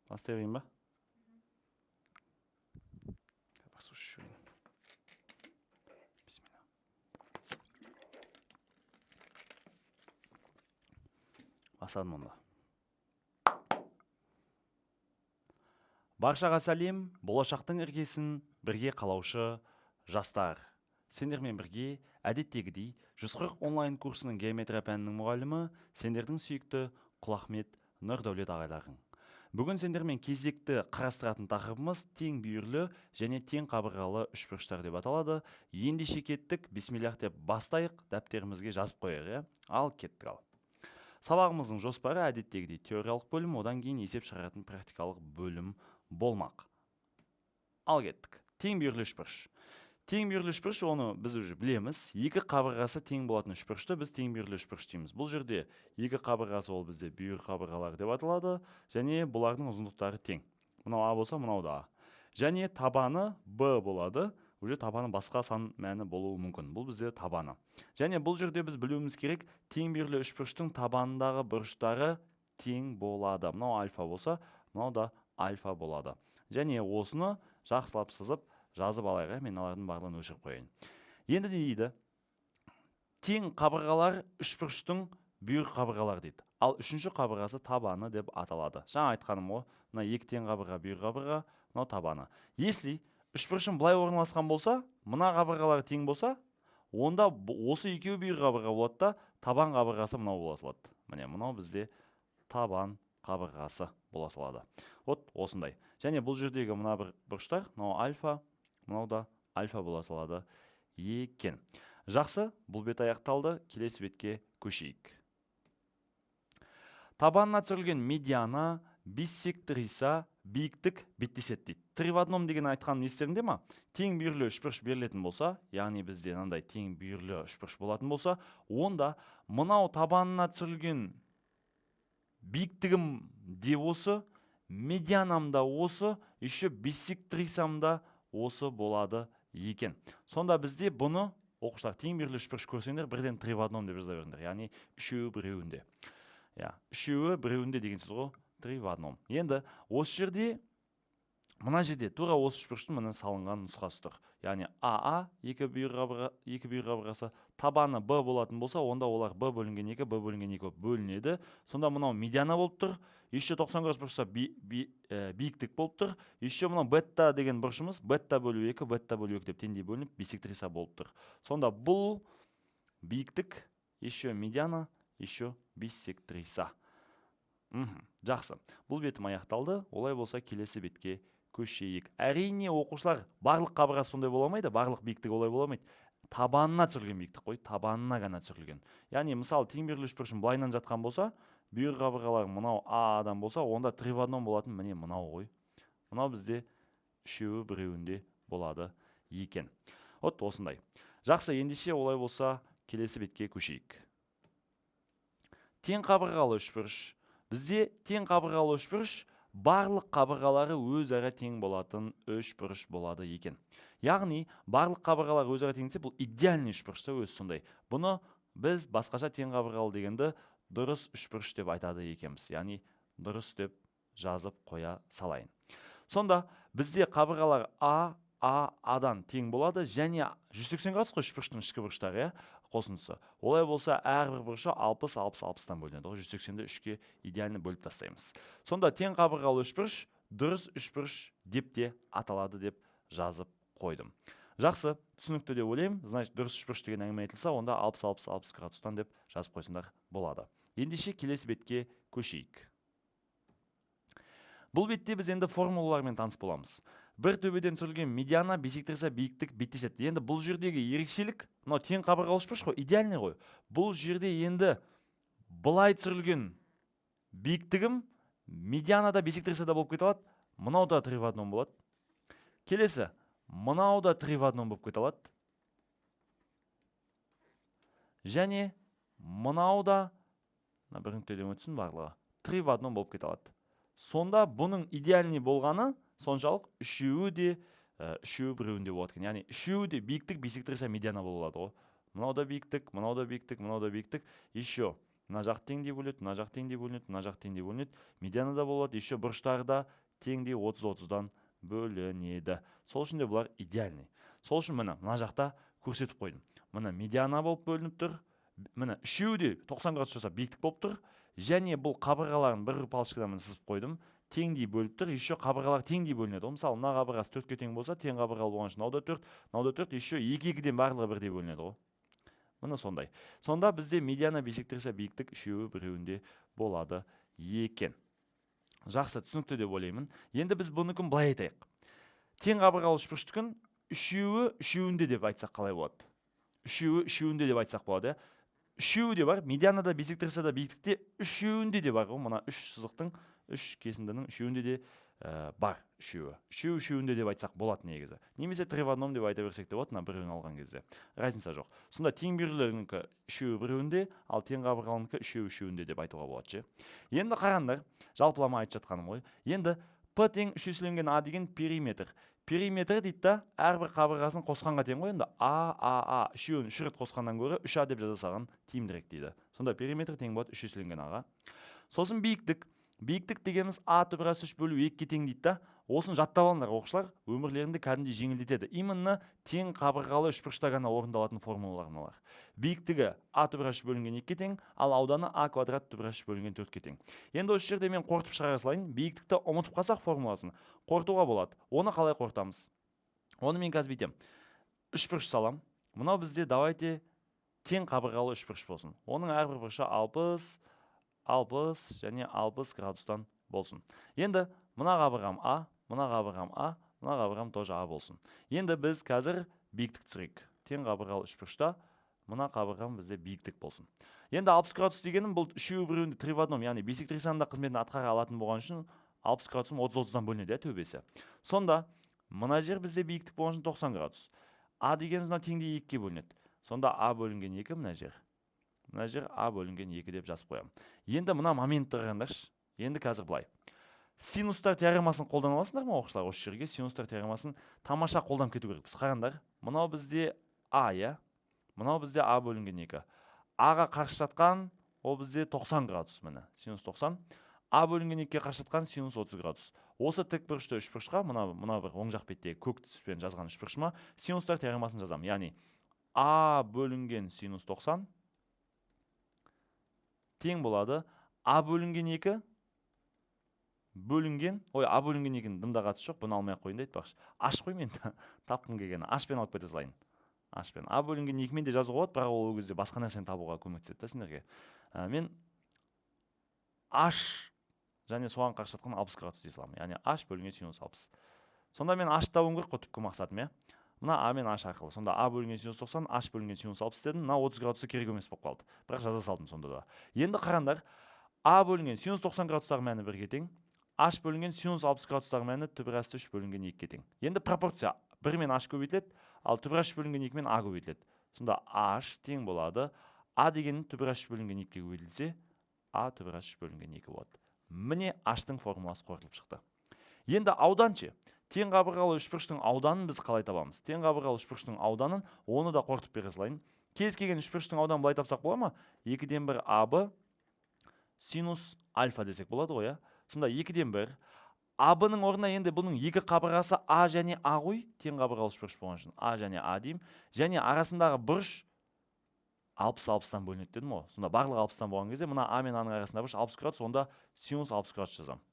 Бастай берейін ба? Послушай. Бисмилlah. Басадым онда. Баршаға сәлем, болашақтың іргесін бірге қалаушы жастар. Сендермен бірге әдеттегідей 140 онлайн курсының геометрия пәнінің мұғалімі, сендердің сүйікті Құлахмет Нұрдәулет ағайларың. Бүгін сендермен кезекті қарастыратын тақырыбымыз тең бүйірлі және тең қабырғалы үшбұрыштар деп аталады. Ендеше кеттік, бисмиллах деп бастайық, дәптерімізге жазып қояйық, ал кеттік ал. Сабағымыздың жоспары әдеттегідей теориялық бөлім, одан кейін есеп шығаратын практикалық бөлім болмақ. Ал кеттік. Тең бүйірлі үшбұрыш. Тең бүйірлі үшбұрыш, оны біз уже білеміз. Екі қабырғасы тең болатын үшбұрышты біз тең бүйірлі үшбұрыш дейміз. Бұл жерде екі қабырғасы ол бізде бүйір қабырғалар деп аталады, және бұлардың ұзындықтары тең. Мынау А болса, мынау да А. Және табаны Б болады. Уже табаны басқа сан мәні болуы мүмкін. Бұл бізде табаны. Және бұл жерде біз білуіміз керек, тең бүйірлі үшбұрыштың табанындағы бұрыштары тең болады. Мынау альфа болса, мынау да альфа болады. Және осыны жақсылап сызып жазып алайық, мен алардың барлығын өшіріп қояйын. Енді не дейді? Тең қабырғалар үшбұрыштың бүйір қабырғалар дейді. Ал үшінші қабырғасы табаны деп аталады. Жаңа айтқаным ғой, мына екі тең қабырға бүйір қабырға, мынау табаны. Если үшбұрышым былай орналасқан болса, мына қабырғалар тең болса, онда осы екеуі бүйір қабырға болады да, табан қабырғасы мынау бола салады. Міне, мынау бізде табан қабырғасы бола салады. Вот осындай. Және бұл жердегі мына бір бұрыштар, мынау альфа, мынау да альфа бола салады екен. Жақсы, бұл бет аяқталды, келесі бетке көшейік. Табанына түсірілген медиана, биссектриса, биіктік беттеседі дейді. Три в одном деген айтқаным естеріңде ма? Тең бүйірлі үшбұрыш берілетін болса, яғни бізде мынандай тең бүйірлі үшбұрыш болатын болса, онда мынау табанына түсірілген биіктігім де осы, медианамда осы, еще биссектрисамда осы болады екен. Сонда бізде бұны оқушылар тең бүйірлі үшбұрыш көрсеңдер, бірден три в одном деп жаза беріңдер. Яғни үшеуі біреуінде. Үшеуі біреуінде деген сөз ғой, три в одном. Енді осы жерде, мына жерде тура осы үшбұрыштың мына салынған нұсқасы тұр. Яғни АА екі бүйір қабырғасы, табаны Б болатын болса, онда олар Б бөлінген 2, Б бөлінген 2 бөлінеді. Сонда мынау медиана болып тұр. Еще 90 градус бұрышса биіктік болып тұр. Еще мынау бетта деген бұрышымыз бетта бөлу 2, бетта бөлу 2 деп теңдей бөлініп биссектриса болып тұр. Сонда бұл биіктік, еще медиана, еще биссектриса. Жақсы. Бұл бетім аяқталды. Олай болса келесі бетке көшейік. Әрине оқушылар барлық қабырғасы сондай бола алмайды, барлық биіктік олай бола алмайды. Табанына түсірілген биіктік қой, табанына ғана түсірілген. Яғни мысалы тең бүйірлі үшбұрышым былайынан жатқан болса, бүйір қабырғалар мынау А-дан болса, онда три в одном болатын міне мынау ғой. Мынау бізде үшеуі біреуінде болады екен. Вот осындай. Жақсы, ендеше олай болса келесі бетке көшейік. Тең қабырғалы үшбұрыш. Бізде тең қабырғалы үшбұрыш барлық қабырғалары өзара тең болатын үшбұрыш болады екен. Яғни барлық қабырғалар өзара теңсе, бұл идеальный үшбұрышта өзі сондай. Бұны біз басқаша тең қабырғалы дегенді дұрыс үшбұрыш деп айтады екенбіз. Яғни дұрыс деп жазып қоя салайын. Сонда бізде қабырғалар Адан тең болады, және 180 градус қой үшбұрыштың ішкі бұрыштары, қосындысы. Олай болса, әрбір бұрышы 60-60-60-тан бөлінеді. 180-ді 3-ке идеальны бөліп тастаймыз. Сонда тең қабырғалы үшбұрыш дұрыс үшбұрыш деп те аталады деп жазып қойдым. Жақсы, түсінікті деп ойлаймын. Значит, дұрыс үшбұрыш деген әңгіме айтылса, онда 60-60-60 градустан деп жазып қойсаңдар болады. Ендеше келесі бетке көшейік. Бұл бетте біз енді формулалармен таныс боламыз. Бір төбеден түсірілген медиана, биссектриса, биіктік беттеседі. Енді бұл жердегі ерекшелік, мынау тең қабырғалы үшбұрыш қой, идеальный ғой. Бұл жерде енді былай түсірілген биіктігім медианада, биссектрисада болып кете алады. Мынау да три в одном болады. Келесі, мынау да три в одном болып кете алады. Және мынау да, бір нүктеден өтсін барлығы, три в одном болып кете алады. Сонда бұның идеальный болғаны соншалық үшеуі біреуінде болады екен. Яғни үшеуі де биіктік, биссектриса, медиана болады ғой. Мынау да биіктік, мынау да биіктік, мынау да биіктік. Еще мына жақ теңдей бөлінеді, мына жақ теңдей бөлінеді, мына жақ теңдей бөлінеді. Медиана да болады, еще бұрыштары да теңдей 30-30-дан бөлінеді. Сол үшін де бұлар идеальный. Сол үшін мына жақта көрсетіп қойдым. Мына медиана болып бөлініп тұр. Мына үшеуі де 90 градус жасап биіктік болып тұр. Және бұл қабырғаларын бір палочкадан сызып қойдым. Теңдей бөліп тұр, еще қабырғалар теңдей бөлінеді. Мысалы, мына қабырғасы 4-ке тең болса, тең қабырғалы болған үшін мынау да 4, еще 2-2-ден барлығы бірдей бөлінеді ғой. Мына сондай. Сонда бізде медиана бисектриса биіктік үшеуі біреуінде болады екен. Жақсы, түсінікті деп ойлаймын. Енді біз бұныкін былай айтайық. Тең қабырғалы үшбұрыштікін үшеуінде деп айтсақ қалай болады? Үшеуінде деп айтсақ болады, иә? Үшеуі де бар, медианада бисектрисада биіктікте үшеуінде де бар ғой. Мына үш сызықтың, үш кесіндінің үшеуінде де бар. Үшеуінде деп айтсақ болады негізі. Немесе три в одном деп айта берсек те болады, мына біреуін алған кезде. Разница жоқ. Сонда тең бүйірлерінікі үшеуі біреуінде, ал тең қабырғалынікі үшеуінде деп айтуға болады, ше. Енді қараңдар, жалпылама айтып жатқаным ғой. Енді P тең 3 еселенген А деген периметр. Периметр дейді да, әрбір қабырғасын қосқанға тең ғой. Енді А, үшеуін 3 рет қосқаннан гөрі 3А деп жазасаған тиімдірек дейді. Сонда периметр тең болады 3 еселенген Аға. Сосын биіктік. Биіктік дегеніміз А түбірас 3 бөлу 2-ке тең дейді да. Осын жаттап алыңдар оқушылар, өмірлерінде кәдімгідей жеңілдетеді. Именно тең қабырғалы үшбұрышта ғана орындалатын формулалар мыналар. Биіктігі А түбірас 3 бөлінген 2-ке тең, ал ауданы А квадрат түбірас 3 бөлінген 4-ке тең. Енді осы жерде мен қорытып шығара салайын. Биіктікті ұмытып қалсақ формуласын қорытуға болады. Оны қалай қорытамыз? Оны мен қазір бүйтем. Үшбұрыш салам. Мынау бізде давайте тең қабырғалы үшбұрыш болсын. Оның әрбір бұрышы 60 және 60 градустан болсын. Енді мына қабырғам А, мына қабырғам А, мына қабырғам тоже А болсын. Енді біз қазір биіктік түсірейік. Тең қабырғалы үшбұрышта мына қабырғам бізде биіктік болсын. Енді 60 градус дегенім бұл үшеуі біреуінде три в одном, яғни бисектрисаның да қызметін атқара алатын болған үшін 60 градусын 30-30-дан бөлінеді, төбесі. Сонда мына жер бізде биіктік болған үшін 90 градус. А дегеніміз мына теңдей 2-ке бөлінеді. Сонда А бөлінген 2 мына жер. Мына жер А бөлінген 2 деп жазып қоямын. Енді мына моментті қараңдаршы. Енді қазір былай. Синустар теоремасын қолдана аласыңдар ма оқушылар? Осы жерге синустар теоремасын тамаша қолданып кету керекпіз. Қараңдар. Мынау бізде А, иә. Мынау бізде А бөлінген 2. Аға қарсы жатқан ол бізде 90 градус, міне. Синус 90. А бөлінген 2-ке қарсы жатқан синус 30 градус. Осы тік бұрышты үшбұрышқа, мына бір оң жақ бетте көк түспен жазған үшбұрышыма синустар теоремасын жазамын. Яғни А бөлінген синус 90 тең болады А бөлінген 2 бөлінген, А бөлінген 2-nin дымда қатысы жоқ, бұны алмай қойын дейді бақшы. Аш қой мен тапқым келгені. Ашпен алып кете салайын. Ашпен. А бөлінген 2-мен де жазуға болады, бірақ ол кезде басқа нәрсені табуға көмектеседі да сендерге. Мен Аш және соған қарсы жатқан 60 градус дей саламын. Яғни Аш бөлінген синус 60. Сонда мен Аш табуым керек қой түпкі мақсатым, иә. Мына А мен Аш арқылы. Сонда А бөлінген синус 90, Аш бөлінген синус 60 дедім. Мына 30 градусы керек емес болып қалды. Бірақ жаза салдым сонда да. Енді қараңдар, А бөлінген синус 90 градустағы мәні 1-ге тең. Аш бөлінген синус 60 градустағы мәні түбірасты 3 бөлінген 2-ге тең. Енді пропорция 1 мен Аш көбейтіледі, ал түбірас 3 бөлінген 2 мен А көбейтіледі. Сонда Аш тең болады. А дегенін түбірас 3 бөлінген 2-ге көбейтілсе, А түбірас 3 бөлінген 2 болады. Міне Аштың формуласы қорытылып шықты. Енді ауданшы. Тең қабырғалы үшбұрыштың ауданын біз қалай табамыз? Тең қабырғалы үшбұрыштың ауданын, оны да қорытып бере салайын. Кез келген үшбұрыштың ауданын былай тапсақ бола ма? 2-ден 1 АБ синус альфа десек болады ғой, иә? Сонда 2-ден 1 АБ-ның орнына енді бұның екі қабырғасы А және А ғой, тең қабырғалы үшбұрыш болған үшін А және А деймін. Және арасындағы бұрыш 60-60-тан бөлінеді дедім ғой. Сонда барлығы 60-тан болған кезде мына А мен А-ның арасында бұрыш 60 градус, онда синус 60 градус жазамын.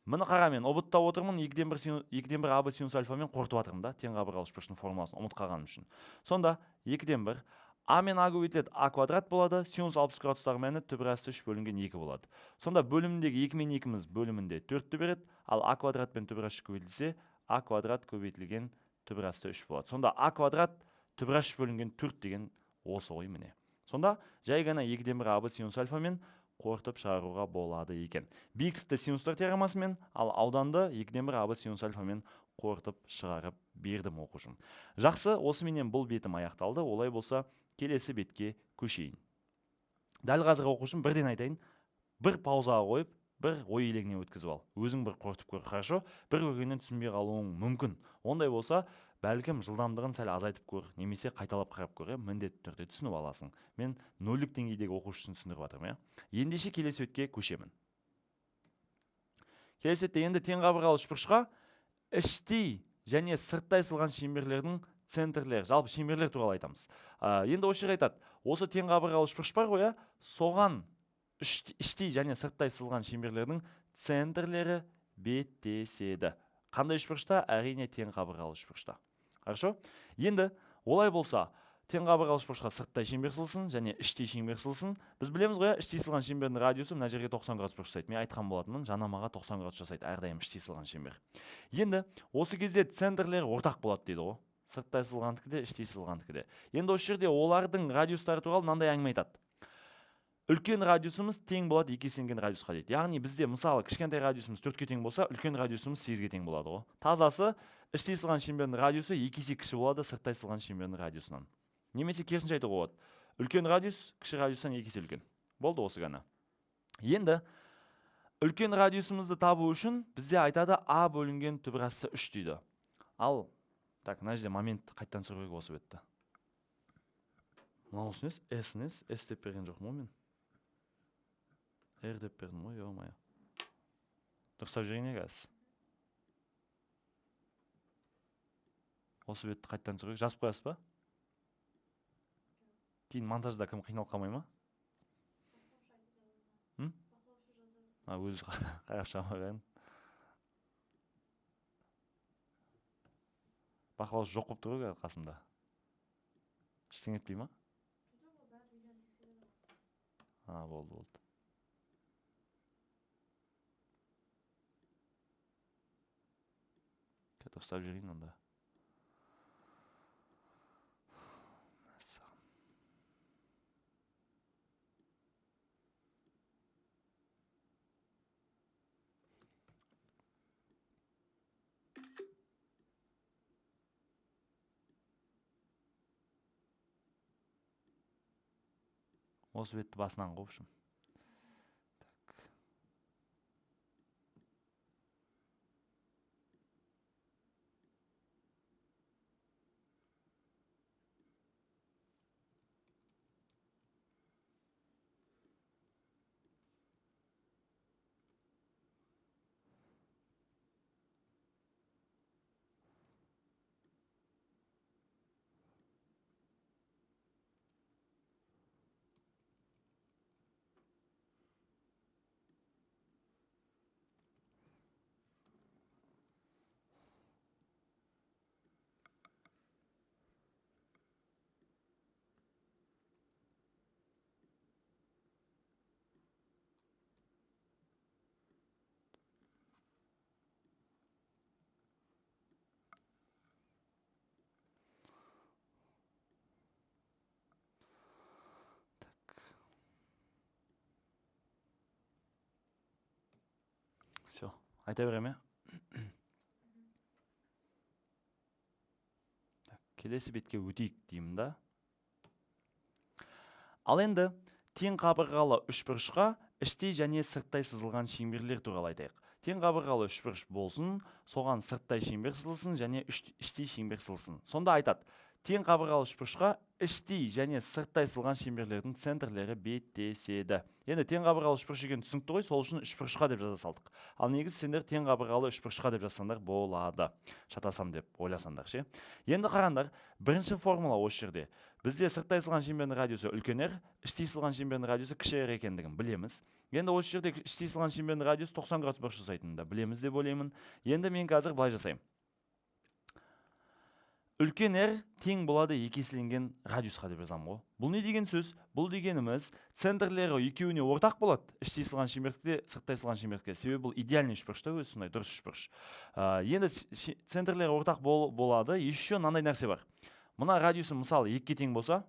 Мына қара мен ұбытта отырмын, 2-ден 1 АБ синус альфамен қорытып атырмын да, тең қабырғалы үшбұрыштың формуласын ұмыт қалғаным үшін. Сонда 2-ден 1 А мен А көбейтіледі, А квадрат болады, синус 60 градустағы мәні түбірасты 3 бөлінген 2 болады. Сонда бөліміндегі 2 мен 2-міз бөлімінде 4-ті береді, ал А квадрат пен түбірас 3 көбейтілсе, А квадрат көбейтілген түбірасты 3 болады. Сонда А квадрат түбірас 3 бөлінген 4 деген осы ғой міне. Сонда жай ғана 2-ден 1 АБ синус альфамен қорытып шығаруға болады екен. Биіктікті синустар теоремасымен, ал ауданды 2-ден 1 АБ синус альфамен қорытып шығарып бердім оқушым. Жақсы, осыменен бұл бетім аяқталды. Олай болса, келесі бетке көшейін. Дәл қазір оқушым бірден айтайын, бір паузаға қойып, бір ой елегіне өткізіп ал. Өзің бір қорытып көр, хорошо? Бір көргеннен түсінбей қалуың мүмкін. Ондай болса, бәлкім жылдамдығын сәл азайтып көр, немесе қайталап қарап көр, міндетті түрде түсініп аласың. Мен 0-лік деңгейдегі оқушы үшін түсіндіріп жатырмын. Ендеше келесі бетке көшемін. Келесі бетте енді тең қабырғалы үшбұрышқа ішти және сырттай сызылған шеңберлердің центрлері, жалпы шеңберлер туралы айтамыз. Енді осы жерде айтады, осы тең қабырғалы үшбұрыш бар ғой, соған ішти және сырттай сызылған шеңберлердің центрлері беттеседі. Қандай үшбұрышта? Әрине тең қабырғалы үшбұрышта. Хорошо? Енді олай болса, тең қабырғалы үшбұрышқа сырттай шеңбер сызылсын және ішти шеңбер сызылсын. Біз білеміз ғой, ішти сызылған шеңбердің радиусы мына жерге 90 градус жасайды. Мен айтқан болатынмын, жанамаға 90 градус жасайды әрдайым ішти сызылған шеңбер. Енді осы кезде центрлері ортақ болады дейді ғой. Сырттай сызылғандікі де, ішти сызылғандікі де. Енді осы жерде олардың радиустары туралы мынандай әңгіме айтады. Үлкен радиусымыз тең болады 2 еселенген радиусқа дейді. Яғни бізде мысалы кішкентай радиусымыз 4-ке тең болса, үлкен радиусымыз 8-ге тең болады ғой. Тазасы ішти сызылған шеңбердің радиусы 2 есе кіші болады сырттай сызылған шеңбердің радиусынан. Немесе керісінше айтуға болады. Үлкен радиус кіші радиустан 2 есе үлкен. Болды осы ғана. Енді үлкен радиусымызды табу үшін бізде айтады А бөлінген түбір асты 3 дейді. Ал мына жерде момент қайттан түсіру керек осы бетті. Мынау S деп берген жоқпын ғой мен. R деп бердім ғой, ё-моё. Дұрыстап жүрейін қазір. Осы бетті қайттан түсіру керек. Жазып қоясыз ба? Кейін монтажда кім қиналып қалмай ма? Өзі қарап шамаған. Бақылаушы жоқ болып тұр ғой қасымда. Ештеңе етпей ма? Болды. Дұрыстап жүрейін онда. Осы бетті басынан қопшым. Все, айта берем, келесі бетке өтейік деймін да. Ал енді тең қабырғалы үшбұрышқа ішти және сырттай сызылған шеңберлер туралы айтайық. Тең қабырғалы үшбұрыш болсын, соған сырттай шеңбер сызылсын және ішти шеңбер сызылсын. Сонда айтады, тең қабырғалы үшбұрышқа ішти және сырттай сызылған шеңберлердің центрлері беттеседі. Енді тең қабырғалы үшбұрыш екені түсінікті ғой, сол үшін үшбұрышқа деп жаза салдық. Ал негізі сендер тең қабырғалы үшбұрышқа деп жазсаңдар болады. Шатасам деп ойласаңдар ше. Енді қараңдар, бірінші формула осы жерде. Бізде сырттай сызылған шеңбердің радиусы үлкен R, ішти сызылған шеңбердің радиусы кіші R екендігін білеміз. Енді осы жерде ішти сызылған шеңбердің радиусы 90 градус бұрыш жасайтынын да білеміз деп ойлаймын. Енді мен қазір былай жасаймын. Үлкен R тең болады 2 еселенген радиусқа деп жазамын ғой. Бұл не деген сөз? Бұл дегеніміз центрлері екеуіне ортақ болады. Ішти сызылған шеңберде, сырттай сызылған шеңберде. Себебі бұл идеальный үшбұрыш та, өзі сондай дұрыс үшбұрыш. Енді центрлері ортақ болады. Еще мынандай нәрсе бар. Мына радиусы мысалы 2-ке тең болса,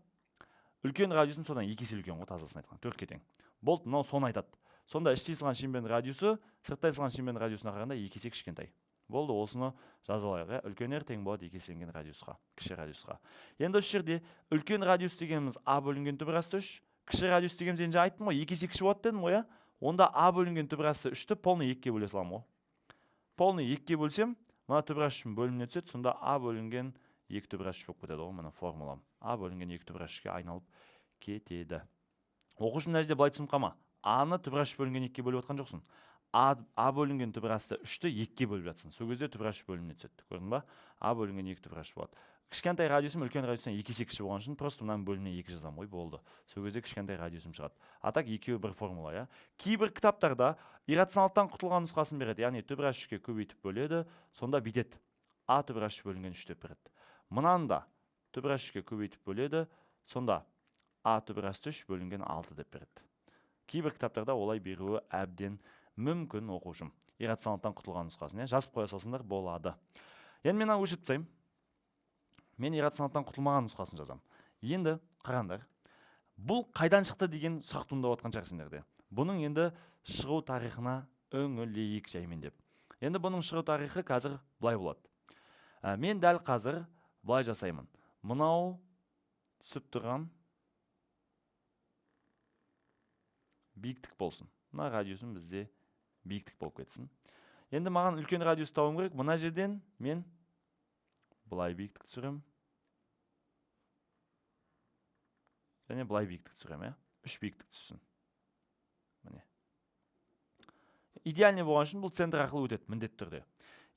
үлкен радиусым содан 2 есе үлкен ғой, тазасын айтқан, 4-ке тең. Болды, мынау соны айтады. Сонда ішти сызылған шеңбердің радиусы сырттай сызылған шеңбердің радиусына қарағанда 2 есе кішкентай. Болды, осыны жазып алайық. Үлкен R тең болады 2 еселенген радиусқа, кіші радиусқа. Енді осы жерде үлкен радиус дегеніміз А бөлінген түбір асты 3, кіші радиус дегеніміз енді айттым ғой, 2 есе кіші болады дедім ғой, онда А бөлінген түбір асты 3-ті полный 2-ке бөле саламын ғой. Полный 2-ке бөлсем, мына түбіраш үшін бөліміне түседі, сонда а бөлінген 2 түбіраш болып кетеді ғой, мына формулам. А бөлінген 2 түбірашке айналып кетеді. Оқушы мына жерде былай түсініп қалма. А-ны түбіраш бөлінген 2-ге бөліп жатқан жоқсың. А бөлінген түбірашты 3-ті 2-ге бөліп жатсың. Сол кезде түбіраш бөліміне түседі. Көрдің ба? А бөлінген 2 түбіраш болады. Кішкентай радиусым үлкен радиустан 2 есе кіші болған үшін просто мынаның бөліміне 2 жазамын ғой, болды. Сол кезде кішкентай радиусым шығады. Атак екеуі бір формула, я. Кейбір кітаптарда иррационалдықтан құтылған нұсқасын береді, яғни түбіраш 3-ке көбейтіп бөледі, сонда бүйтеді. А түбіраш бөлінген 3 деп береді. Мынанда түбіраш 3-ке көбейтіп бөледі, сонда А түбіраш 3 бөлінген 6 деп береді. Кейбір кітаптарда олай беруі әбден мүмкін, оқушым. Иррационалдықтан құтылған нұсқасын, жазып қоя салсаңдар болады. Енді мен өшіріп тастаймын. Мен иррационалдықтан құтылмаған нұсқасын жазам. Енді қараңдар. Бұл қайдан шықты деген сұрақ туындап отқан шығар сендерде. Бұның енді шығу тарихына үңілейік жаймен деп. Енді бұның шығу тарихы қазір былай болады. Мен дәл қазір былай жасаймын. Мынау түсіп тұрған биіктік болсын. Мына радиусым бізде биіктік болып кетсін. Енді маған үлкен радиус тауым керек. Мына жерден мен былай биіктік түсірем. Және былай биіктік түсірем, 3 биіктік түссін. Міне. Идеальный болған үшін бұл центр арқылы өтеді, міндетті түрде.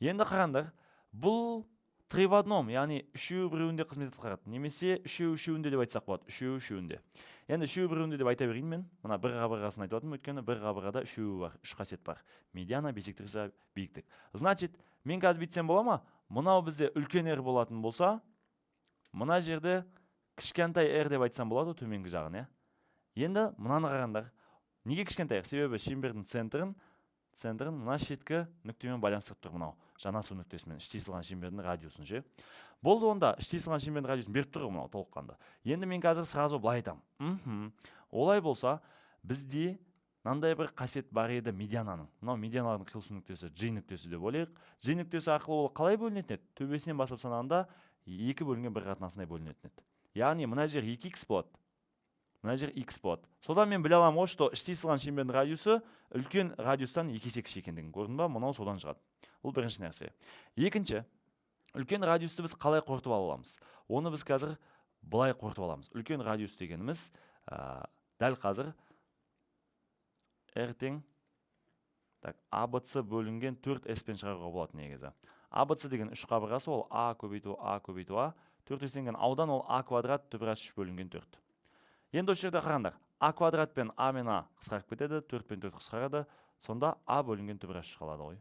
Енді қараңдар, бұл 3 в 1, яғни үшеуі біреуінде қызмет атқарады. Немесе үшеуінде деп айтсақ болады, үшеуінде. Енді үшеуі біреуінде деп айта берейін мен. Мына бір қабырғасын айтып жатырмын, өйткені бір қабырғада үшеуі бар, 3 қасиет бар. Медиана, биссектриса, биіктік. Значит, мен қазір бүйтсем бола ма? Мынау бізде үлкен R болатын болса, мына жерде кішкентай R деп айтсам болады, төменгі жағын, Енді мынаны қараңдар. Неге кішкентай R? Себебі шеңбердің центрін мына шеткі нүктемен байланыстырып тұр, мынау жанасу нүктесімен іштей сылған шеңбердің радиусын же. Болды, онда іштей сылған шеңбердің радиусын беріп тұр, мынау толыққанды. Енді мен қазір сразу былай айтамын. Олай болса, бізде мынандай бір қасиет бар еді медиананың. Мынау медианалардың қиылысу нүктесі G нүктесі деп ойлайық. G нүктесі арқылы ол қалай бөлінетін еді? Төбесінен басып санағанда 2 бөлінген бір қатынасындай бөлінетін еді. Яғни мына жер 2x болады. Мына жер x болады. Содан мен біле аламын, что іштей сылған шеңбердің радиусы үлкен радиустан 2 есе кіші екендігін. Көрдің ба? Мынау содан шығады. Бұл бірінші нәрсе. Екінші, үлкен радиусты біз қалай қорытып ала аламыз? Оны біз қазір былай қорытып аламыз. Үлкен радиус дегеніміз дәл қазір R тең ABC бөлінген 4S-пен шығаруға болады негізі. ABC деген 3 қабырғасы, ол A көбейту A, 4S-тен аудан ол A квадрат түбіраш 3 бөлінген 4. Енді осы жерде қараңдар. A квадрат пен A мен A қысқарып кетеді, 4 пен 4 қысқарады, сонда A бөлінген түбіраш қалады ғой.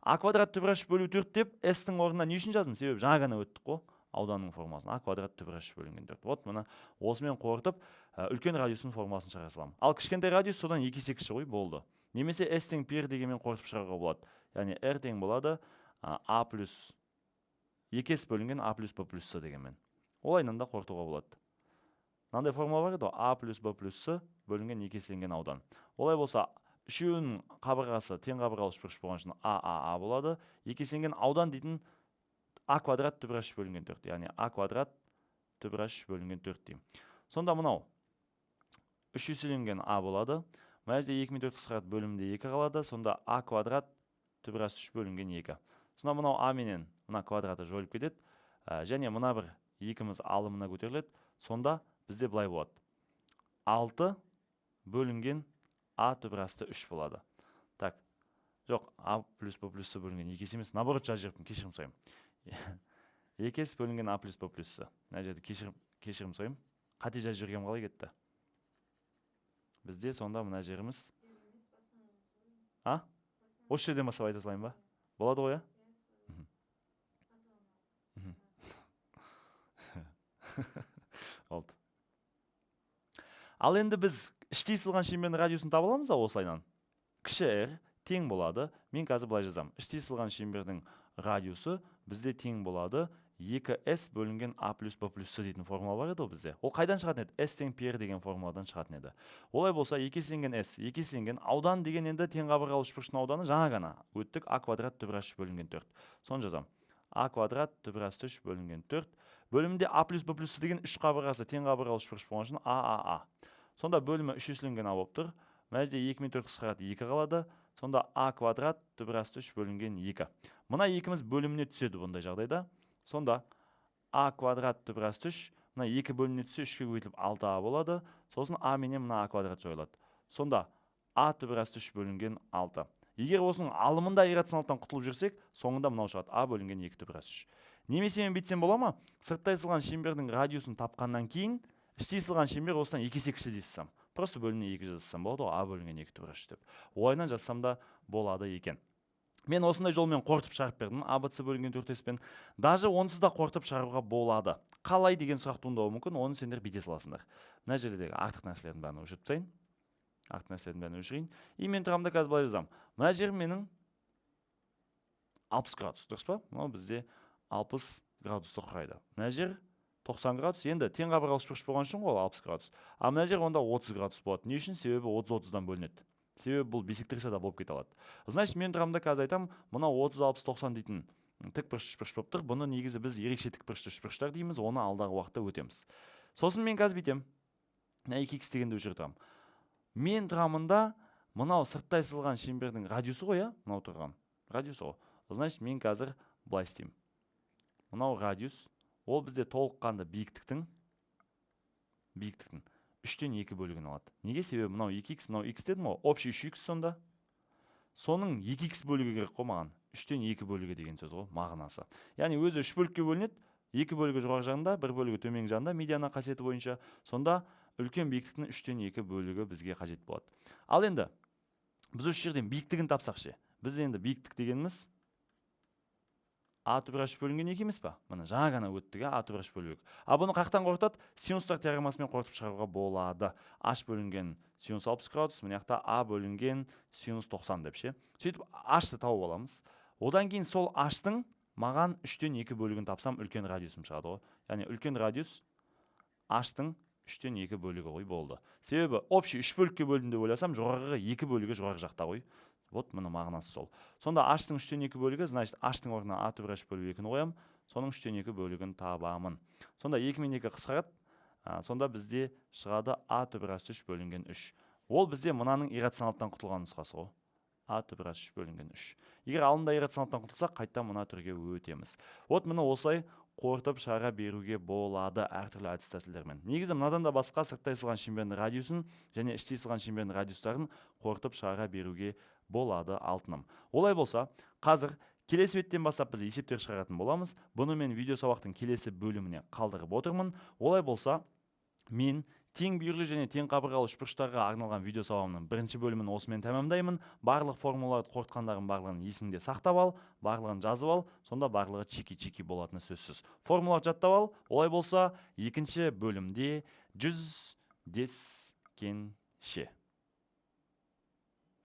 A квадрат түбіраш бөлу 4 деп S-тің орнына не үшін жаздым? Себебі жаңа ғана өттік қой ауданның формасын. A квадрат түбіраш бөлінген 4. Вот мына осымен қорытып, үлкен радиустың формасын шығара саламын. Ал кішкентай радиус содан 2 есе кіші ғой, болды. Немесе S тең P дегенмен қорытып шығаруға болады. Яғни R тең болады A плюс 2S бөлінген A плюс B плюс S дегенмен. Олайынан да қорытуға болады. Мынандай формула бар еді, A плюс B плюс S бөлінген 2 еселенген аудан. Олай болса, үшеуінің қабырғасы тең қабырғалы үшбұрыш болған үшін A болады. 2 еселенген аудан дейтін A квадрат түбіраш бөлінген 4. Яғни A квадрат түбіраш бөлінген 4 деймін. Сонда мынау 3 еселенген A болады. Мына жерде 2 мен 4 қысқарады, бөлімінде 2 қалады. Сонда A квадрат түбіраш 3 бөлінген 2. Сонда мынау A менен мына квадраты жойылып кетеді. Және мына бір 2-міз алымына көтеріледі. Сонда бізде былай болады. 6 бөлінген A түбірасты 3 болады. Так, жоқ, A плюс B плюс S бөлінген 2 емес, наоборот жазып жүріппін, кешірім сұраймын. 2S бөлінген A плюс B плюс S. Мына жерде кешірім сұраймын. Қате жазып жүргенім қалай кетті? Бізде сонда мына жеріміз осы жерден бастап айта салайын ба? Болады ғой, Олды. Ал енді біз іштей сылған шеңбердің радиусын таба аламыз да осылайнан. Кіші R тең болады. Мен қазір былай жазам. Іштей сылған шеңбердің радиусы бізде тең болады 2S бөлінген A плюс B плюс S дейтін формула бар еді бізде. Ол қайдан шығатын еді? S тең PR деген формуладан шығатын еді. Олай болса, 2 еселенген S, 2 еселенген аудан деген енді тең қабырғалы үшбұрыштың ауданы жаңа ғана өттік A квадрат түбіраш 3 бөлінген 4. Соны жазам. A квадрат түбіраш 3 бөлінген 4. Бөлімде A плюс B плюс S деген 3 қабырғасы тең қабырғалы үшбұрыш болған үшін A. Сонда бөлімі 3 еселенген A болып тұр. Мына жерде 2 мен 4 қысқарады, 2 қалады. сонда а квадрат түбір асты 3 бөлінген 2. Мына екіміз бөліміне түседі бұндай жағдайда. Сонда а квадрат түбір асты 3, мына 2 бөліміне түссе 3-ке көбейтіліп 6а болады. Сосын а менен мына а квадрат жойылады. Сонда а түбір асты 3 бөлінген 6. Егер осының алымында иррационалдықтан құтылып жүрсек, соңында мынау шығады а бөлінген 2 түбір асты 3. Немесе мен бүйтсем бола ма? Сырттай сызылған шеңбердің радиусын тапқаннан кейін, іштей сызылған шеңбер осыдан 2 есе кіші дейсам. Просто бөліміне 2 жазсам болады, а бөлінген 2 түбір асты 3 деп. Олайынан жазсам да болады екен. Мен осындай жолмен қорытып шығарып бердім, АБЦ бөлінген 4спен. Даже онсыз да қорытып шығаруға болады. Қалай деген сұрақ туындауы мүмкін, оны сендер бите саласыңдар. Мына жердегі артық нәрселердің бәрін өшіріп тастайын. Артық нәрселердің бәрін өшірейін. И мен тұрамда қазір былай жазамын. Мына жер менің 60 градус, дұрыс па? Мынау бізде 60 градусты құрайды. Мына жер 90 градус, енді тең қабырғалы үшбұрыш болған үшін ғой 60 градус. А мына жер онда 30 градус болады. Не үшін? Себебі 30-30-дан бөлінеді. Себебі бұл бисектрисада болып кете алады. Значит, мен тұрамда қазір айтам, мына 30-60-90 дейтін тікбұрыш үшбұрыш болып тұр. Бұны негізі біз ерекше тікбұрышты үшбұрыштар дейміз, оны алдағы уақытта өтеміз. Сосын мен қазір бүйтем. 2х дегенді өшіріп тұрамын. Мен тұрамында мынау сырттай сызылған шеңбердің радиусы ғой, мынау тұрған радиусы ғой. Значит, мен қазір былай істеймін. Мынау радиус, ол бізде толыққанды биіктіктің 3-тен 2 бөлігін алады. Неге? Себебі мынау 2х, мынау х дедім ғой, общий 3х сонда. Соның 2х бөлігі керек қой маған. 3-тен 2 бөлігі деген сөз ғой, мағынасы. Яғни өзі 3 бөлікке бөлінеді, 2 бөлігі жоғарғы жағында, 1 бөлігі төменгі жағында, медиана қасиеті бойынша. Сонда үлкен биіктіктің 3-тен 2 бөлігі бізге қажет болады. Ал енді біз осы жерден биіктігін тапсақ ше. Біз енді биіктік дегеніміз а түбір асты 3 бөлінген 2 емес па? Міне жаңа ғана өттік, а түбір асты 3 бөлінген. А бұны қақтан қорытады? Синустар теоремасымен қорытып шығаруға болады. H бөлінген синус 60 градус, мына жақта а бөлінген синус 90 деп ше. Сөйтіп H-ты тауып аламыз. Одан кейін сол H-тың маған 3-тен 2 бөлігін тапсам үлкен радиусым шығады ғой. Яғни үлкен радиус H-тың 3-тен 2 бөлігі ғой болды. Себебі общий 3 бөлікке бөлінді деп ойласам, жоғарғы 2 бөлігі жоғарғы жақта ғой. Вот мұны мағынасы сол. Сонда H-тың 3-тен 2 бөлігі, значит H-тың орнына а түбір асты 3 бөліп 2-ні қоям, соның 3-тен 2 бөлігін табамын. Сонда 2 мен 2 қысқарады. Сонда бізде шығады а түбір асты 3 бөлінген 3. Ол бізде мынаның иррационалдықтан құтылған нұсқасы ғой. А түбір асты 3 бөлінген 3. Егер алында иррационалдықтан құтылсақ, қайтадан мына түрге өтеміз. Вот мұны осылай қорытып шығара беруге болады әртүрлі әдіс тәсілдермен. Негізі мынадан да басқа сырттай сызылған шеңбердің радиусын және іштей сызылған шеңбердің радиустарын қорытып шығара беруге болады алтыным. Олай болса, қазір келесі беттен бастап біз есептер шығаратын боламыз. Бұны мен видео сабақтың келесі бөліміне қалдырып отырмын. Олай болса, мен тең бүйірлі және тең қабырғалы үшбұрыштарға арналған видео сабағымның бірінші бөлімін осымен тәмамдаймын. Барлық формулаларды қорытқандардың барлығын есіңде сақтап ал, барлығын жазып ал, сонда барлығы чики-чики болатыны сөзсіз. Формулаларды жаттап ал. Олай болса, екінші бөлімде жүздескенше.